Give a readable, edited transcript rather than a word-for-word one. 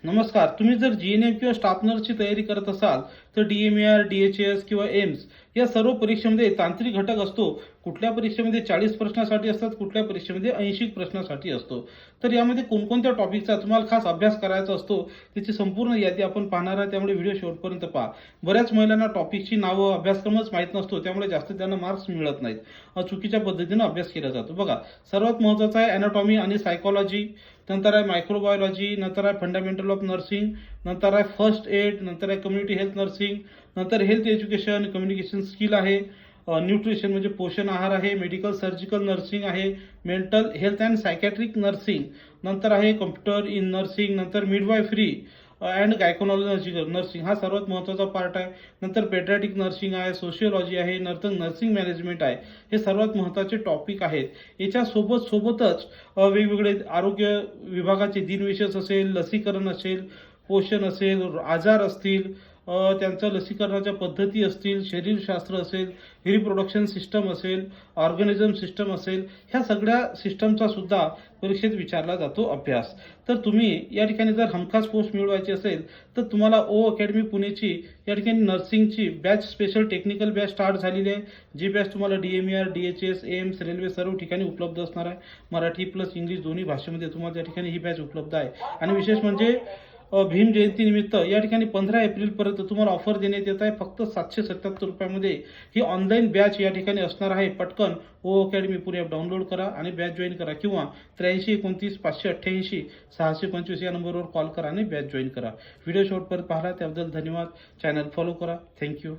नमस्कार. तुम्ही जर जीएनएम किंवा स्टाफ नर्सची तयारी करत असाल तर डीएमईआर, डीएचएस किंवा एम्स या सर्व परीक्षेमध्ये तांत्रिक घटक असतो. कुठल्या परीक्षेमध्ये 40 प्रश्नासाठी असतात, कुठल्या परीक्षेमध्ये 80 प्रश्नासाठी असतो. तर यामध्ये कोणकोणत्या टॉपिकचा तुम्हाला खास अभ्यास करायचा असतो त्याची संपूर्ण यादी आपण पाहणार आहे, त्यामुळे व्हिडिओ शेवटपर्यंत पहा. बऱ्याच महिलांना टॉपिकची नावं, अभ्यासक्रमच माहीत नसतो, त्यामुळे जास्त त्यांना मार्क्स मिळत नाहीत. चुकीच्या पद्धतीने अभ्यास केला जातो. बघा, सर्वात महत्त्वाचा आहे अॅनाटॉमी आणि सायकॉलॉजी, नंतर आहे मायक्रोबायोलॉजी, नंतर आहे फंडामेंटल ऑफ नर्सिंग, नंतर आहे फर्स्ट एड, नंतर आहे कम्युनिटी हेल्थ नर्सिंग, नंतर हेल्थ एज्युकेशन, कम्युनिकेशन स्किल आहे, न्यूट्रिशन म्हणजे पोषण आहार आहे, मेडिकल सर्जिकल नर्सिंग आहे, mental health and psychiatric nursing, नंतर आहे कम्प्युटर इन नर्सिंग, नंतर मिडवायफरी अँड गायकोनॉलॉजी नर्सिंग हा सर्वात महत्त्वाचा पार्ट आहे. नंतर पेट्रियाटिक नर्सिंग आहे, सोशियोलॉजी आहे, नंतर नर्सिंग मॅनेजमेंट आहे. हे सर्वात महत्त्वाचे टॉपिक आहेत. याच्या सोबतच वेगवेगळे आरोग्य विभागाचे दिनविशेष असेल, लसीकरण असेल, पोषण असेल, आजार असतील, त्यांच्या लसीकरणाच्या पद्धती असतील, शरीरशास्त्र असेल, रिप्रोडक्शन सिस्टम असेल, ऑर्गॅनिझम सिस्टम असेल, ह्या सगळ्या सिस्टमचा सुद्धा परीक्षेत विचारला जातो अभ्यास. तर तुम्ही या ठिकाणी जर हमखास पोस्ट मिळवायची असेल तर तुम्हाला ओ अकॅडमी पुणेची या ठिकाणी नर्सिंगची batch, special technical batch start झालेली आहे. जी बॅच तुम्हाला डीएमईआर, डीएचएस, एम्स, रेल्वे सर्व ठिकाणी उपलब्ध असणार आहे. मराठी प्लस इंग्लिश दोन्ही भाषेमध्ये तुम्हाला या ठिकाणी ही बॅच उपलब्ध आहे. आणि विशेष म्हणजे भीम जयंती निमित्त या ठिकाणी 15 एप्रिलपर्यंत तुम्हाला ऑफर देण्यात येत आहे. फक्त 777 रुपयामध्ये ही ऑनलाईन बॅच या ठिकाणी असणार आहे. पटकन O academy Pune app download करा आणि बॅच जॉईन करा, किंवा 8329 588 625 या नंबरवर कॉल करा आणि बॅच जॉईन करा. व्हिडिओ शेवटपर्यंत पाहिला त्याबद्दल धन्यवाद. चॅनल फॉलो करा. थँक्यू.